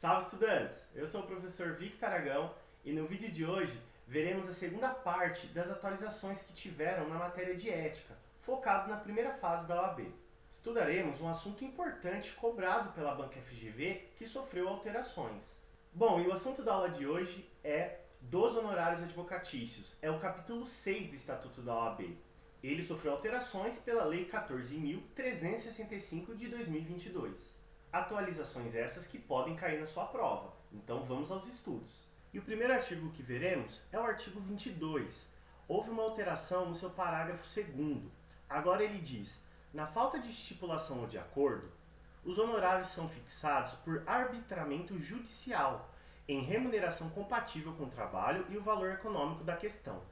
Salve, estudantes! Eu sou o professor Victor Aragão e no vídeo de hoje veremos a segunda parte das atualizações que tiveram na matéria de ética, focado na primeira fase da OAB. Estudaremos um assunto importante cobrado pela banca FGV que sofreu alterações. Bom, e o assunto da aula de hoje é dos honorários advocatícios. É o capítulo 6 do Estatuto da OAB. Ele sofreu alterações pela Lei 14.365 de 2022. Atualizações essas que podem cair na sua prova. Então vamos aos estudos. E o primeiro artigo que veremos é o artigo 22. Houve uma alteração no seu parágrafo 2º. Agora ele diz: na falta de estipulação ou de acordo, os honorários são fixados por arbitramento judicial, em remuneração compatível com o trabalho e o valor econômico da questão,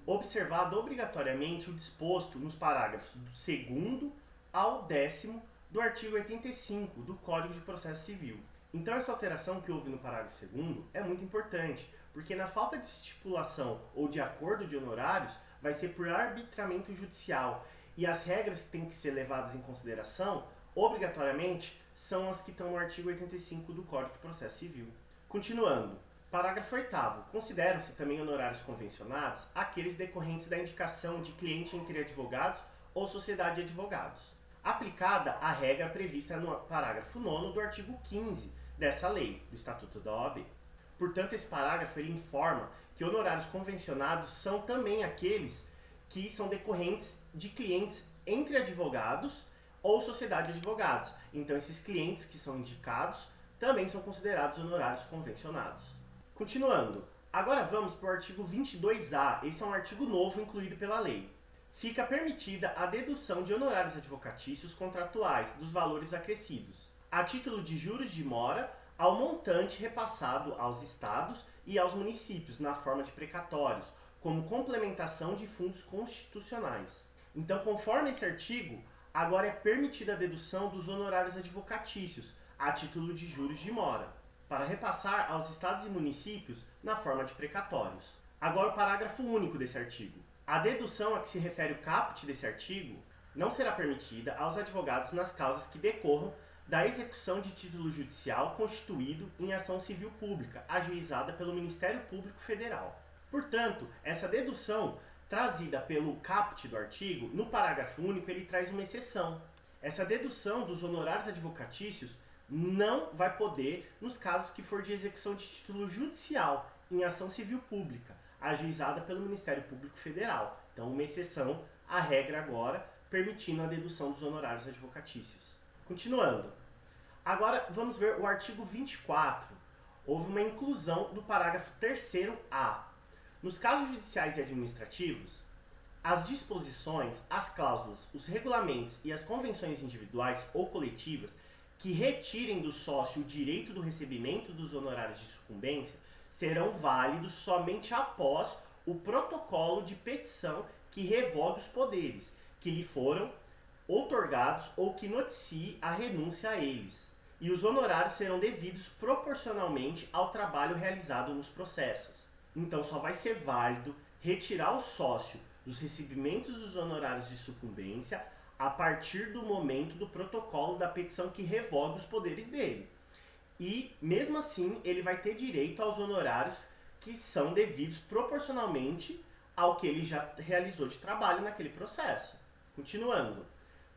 observado obrigatoriamente o disposto nos parágrafos do 2º ao 10º do artigo 85 do Código de Processo Civil. Então essa alteração que houve no parágrafo 2º é muito importante, porque na falta de estipulação ou de acordo de honorários, vai ser por arbitramento judicial, e as regras que têm que ser levadas em consideração, obrigatoriamente, são as que estão no artigo 85 do Código de Processo Civil. Continuando, parágrafo 8º. Consideram-se também honorários convencionados aqueles decorrentes da indicação de cliente entre advogados ou sociedade de advogados, aplicada a regra prevista no parágrafo 9º do artigo 15 dessa lei, do Estatuto da OAB. Portanto, esse parágrafo ele informa que honorários convencionados são também aqueles que são decorrentes de clientes entre advogados ou sociedade de advogados. Então, esses clientes que são indicados também são considerados honorários convencionados. Continuando, agora vamos para o artigo 22A. Esse é um artigo novo incluído pela lei. Fica permitida a dedução de honorários advocatícios contratuais dos valores acrescidos, a título de juros de mora, ao montante repassado aos estados e aos municípios na forma de precatórios, como complementação de fundos constitucionais. Então, conforme esse artigo, agora é permitida a dedução dos honorários advocatícios, a título de juros de mora, para repassar aos estados e municípios na forma de precatórios. Agora o parágrafo único desse artigo. A dedução a que se refere o caput desse artigo não será permitida aos advogados nas causas que decorram da execução de título judicial constituído em ação civil pública, ajuizada pelo Ministério Público Federal. Portanto, essa dedução trazida pelo caput do artigo, no parágrafo único, ele traz uma exceção. Essa dedução dos honorários advocatícios não vai poder nos casos que for de execução de título judicial em ação civil pública, ajuizada pelo Ministério Público Federal. Então, uma exceção à regra agora, permitindo a dedução dos honorários advocatícios. Continuando. Agora, vamos ver o artigo 24. Houve uma inclusão do parágrafo 3º-A. Nos casos judiciais e administrativos, as disposições, as cláusulas, os regulamentos e as convenções individuais ou coletivas que retirem do sócio o direito do recebimento dos honorários de sucumbência serão válidos somente após o protocolo de petição que revogue os poderes que lhe foram outorgados ou que noticie a renúncia a eles. E os honorários serão devidos proporcionalmente ao trabalho realizado nos processos. Então só vai ser válido retirar o sócio dos recebimentos dos honorários de sucumbência a partir do momento do protocolo da petição que revogue os poderes dele. E, mesmo assim, ele vai ter direito aos honorários que são devidos proporcionalmente ao que ele já realizou de trabalho naquele processo. Continuando.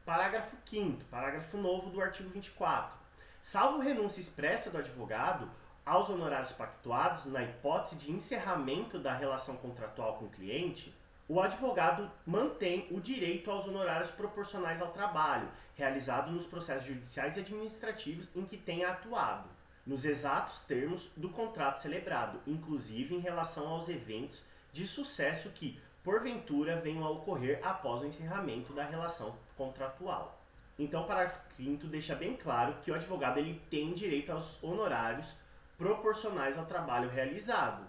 Parágrafo 5º, parágrafo novo do artigo 24. Salvo renúncia expressa do advogado aos honorários pactuados na hipótese de encerramento da relação contratual com o cliente, o advogado mantém o direito aos honorários proporcionais ao trabalho realizado nos processos judiciais e administrativos em que tenha atuado, nos exatos termos do contrato celebrado, inclusive em relação aos eventos de sucesso que, porventura, venham a ocorrer após o encerramento da relação contratual. Então, o parágrafo 5º deixa bem claro que o advogado ele tem direito aos honorários proporcionais ao trabalho realizado,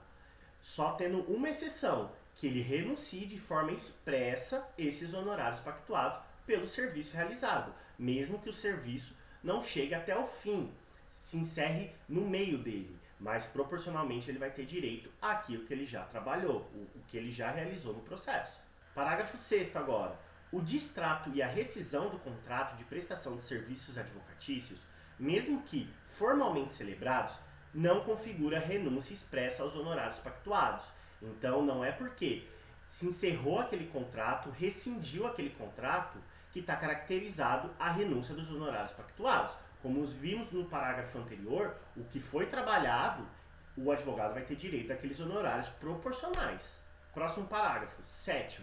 só tendo uma exceção, que ele renuncie de forma expressa esses honorários pactuados pelo serviço realizado, mesmo que o serviço não chegue até o fim, se encerre no meio dele, mas proporcionalmente ele vai ter direito àquilo que ele já trabalhou, o que ele já realizou no processo. Parágrafo 6º agora. O distrato e a rescisão do contrato de prestação de serviços advocatícios, mesmo que formalmente celebrados, não configura renúncia expressa aos honorários pactuados. Então não é porque se encerrou aquele contrato, rescindiu aquele contrato, que está caracterizado a renúncia dos honorários pactuados. Como vimos no parágrafo anterior, o que foi trabalhado, o advogado vai ter direito àqueles honorários proporcionais. Próximo parágrafo, 7º.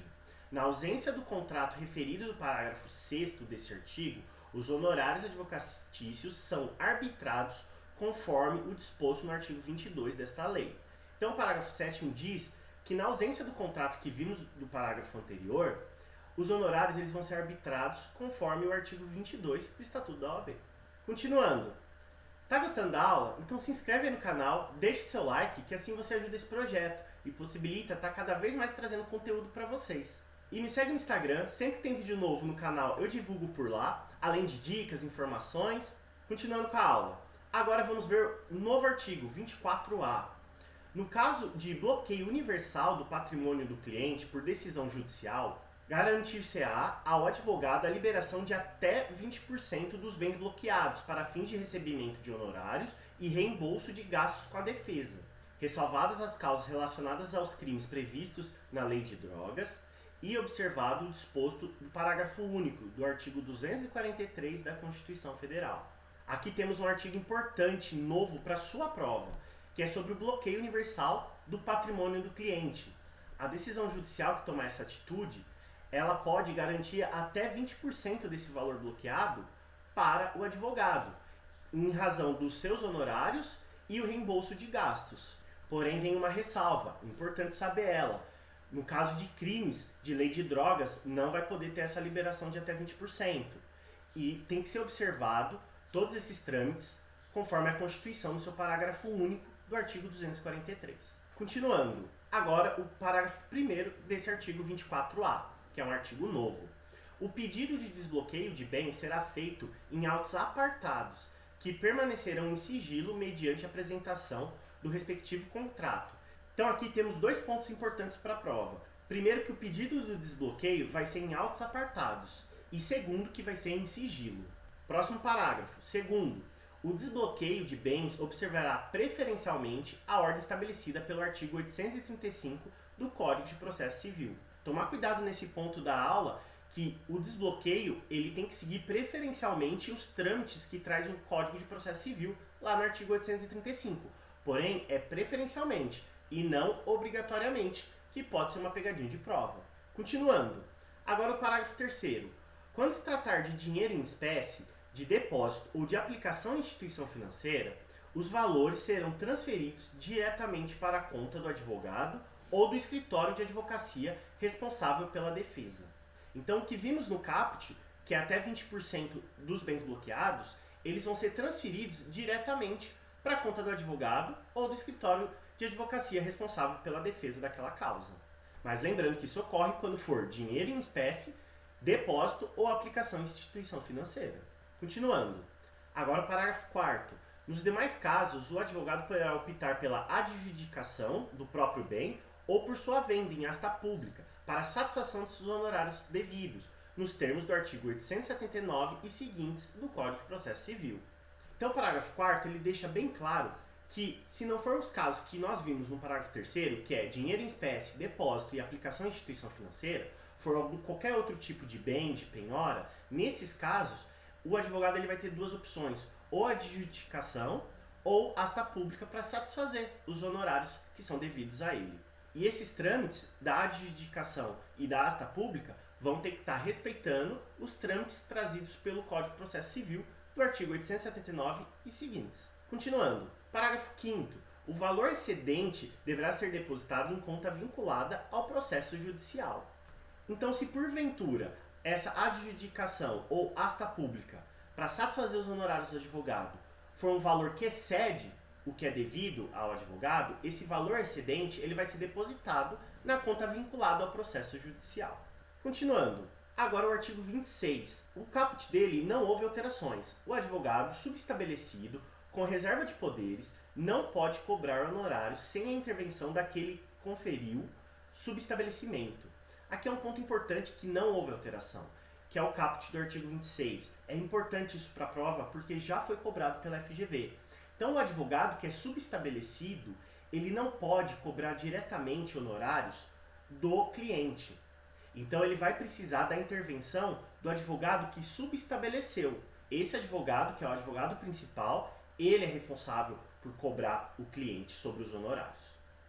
Na ausência do contrato referido no parágrafo 6º deste artigo, os honorários advocatícios são arbitrados conforme o disposto no artigo 22 desta lei. Então o parágrafo 7º diz que na ausência do contrato que vimos do parágrafo anterior, os honorários eles vão ser arbitrados conforme o artigo 22 do Estatuto da OAB. Continuando. Tá gostando da aula? Então se inscreve aí no canal, deixe seu like, que assim você ajuda esse projeto e possibilita estar cada vez mais trazendo conteúdo para vocês. E me segue no Instagram, sempre que tem vídeo novo no canal eu divulgo por lá, além de dicas, informações. Continuando com a aula. Agora vamos ver o novo artigo 24A. No caso de bloqueio universal do patrimônio do cliente por decisão judicial, garantir-se-á ao advogado a liberação de até 20% dos bens bloqueados para fins de recebimento de honorários e reembolso de gastos com a defesa, ressalvadas as causas relacionadas aos crimes previstos na Lei de Drogas e observado o disposto do parágrafo único do artigo 243 da Constituição Federal. Aqui temos um artigo importante, novo para sua prova, que é sobre o bloqueio universal do patrimônio do cliente. A decisão judicial que tomar essa atitude, ela pode garantir até 20% desse valor bloqueado para o advogado, em razão dos seus honorários e o reembolso de gastos. Porém, vem uma ressalva, importante saber ela. No caso de crimes de lei de drogas, não vai poder ter essa liberação de até 20%. E tem que ser observado todos esses trâmites conforme a Constituição no seu parágrafo único do artigo 243. Continuando, agora o parágrafo 1º desse artigo 24A, que é um artigo novo. O pedido de desbloqueio de bens será feito em autos apartados, que permanecerão em sigilo mediante a apresentação do respectivo contrato. Então aqui temos dois pontos importantes para a prova. Primeiro, que o pedido do desbloqueio vai ser em autos apartados. E segundo, que vai ser em sigilo. Próximo parágrafo. Segundo, o desbloqueio de bens observará preferencialmente a ordem estabelecida pelo artigo 835 do Código de Processo Civil. Tomar cuidado nesse ponto da aula, que o desbloqueio ele tem que seguir preferencialmente os trâmites que traz o Código de Processo Civil lá no artigo 835. Porém, é preferencialmente e não obrigatoriamente, que pode ser uma pegadinha de prova. Continuando. Agora o parágrafo 3º. Quando se tratar de dinheiro em espécie, de depósito ou de aplicação em instituição financeira, os valores serão transferidos diretamente para a conta do advogado ou do escritório de advocacia responsável pela defesa. Então, o que vimos no caput, que é até 20% dos bens bloqueados, eles vão ser transferidos diretamente para a conta do advogado ou do escritório de advocacia responsável pela defesa daquela causa. Mas lembrando que isso ocorre quando for dinheiro em espécie, depósito ou aplicação em instituição financeira. Continuando. Agora o parágrafo 4º. Nos demais casos, o advogado poderá optar pela adjudicação do próprio bem ou por sua venda em asta pública, para a satisfação dos seus honorários devidos, nos termos do artigo 879 e seguintes do Código de Processo Civil. Então o parágrafo 4º ele deixa bem claro que, se não for os casos que nós vimos no parágrafo 3º, que é dinheiro em espécie, depósito e aplicação em instituição financeira, for qualquer outro tipo de bem, de penhora, nesses casos, o advogado ele vai ter duas opções, ou adjudicação ou asta pública para satisfazer os honorários que são devidos a ele. E esses trâmites da adjudicação e da asta pública vão ter que estar respeitando os trâmites trazidos pelo Código de Processo Civil do artigo 879 e seguintes. Continuando, parágrafo 5º. O valor excedente deverá ser depositado em conta vinculada ao processo judicial. Então, se porventura essa adjudicação ou asta pública para satisfazer os honorários do advogado for um valor que excede o que é devido ao advogado, esse valor excedente ele vai ser depositado na conta vinculada ao processo judicial. Continuando, agora o artigo 26. O caput dele não houve alterações. O advogado subestabelecido, com reserva de poderes, não pode cobrar honorários sem a intervenção daquele que conferiu subestabelecimento. Aqui é um ponto importante que não houve alteração, que é o caput do artigo 26. É importante isso para a prova porque já foi cobrado pela FGV. Então, o advogado que é subestabelecido, ele não pode cobrar diretamente honorários do cliente. Então, ele vai precisar da intervenção do advogado que subestabeleceu. Esse advogado, que é o advogado principal, ele é responsável por cobrar o cliente sobre os honorários.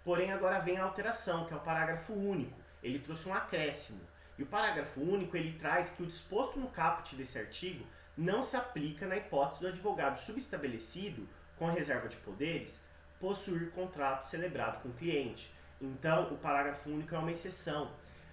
Porém, agora vem a alteração, que é o parágrafo único. Ele trouxe um acréscimo. E o parágrafo único, ele traz que o disposto no caput desse artigo não se aplica na hipótese do advogado subestabelecido, com reserva de poderes, possuir contrato celebrado com o cliente. Então, o parágrafo único é uma exceção.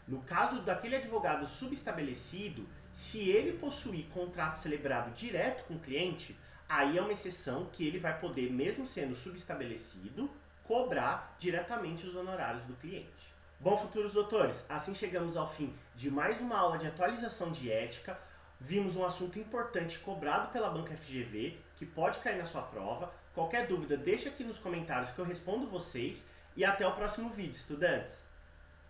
No caso daquele advogado subestabelecido, se ele possuir contrato celebrado direto com o cliente, aí é uma exceção que ele vai poder, mesmo sendo subestabelecido, cobrar diretamente os honorários do cliente. Bom, futuros doutores, assim chegamos ao fim de mais uma aula de atualização de ética. Vimos um assunto importante cobrado pela banca FGV, que pode cair na sua prova. Qualquer dúvida, deixa aqui nos comentários que eu respondo vocês. E até o próximo vídeo, estudantes!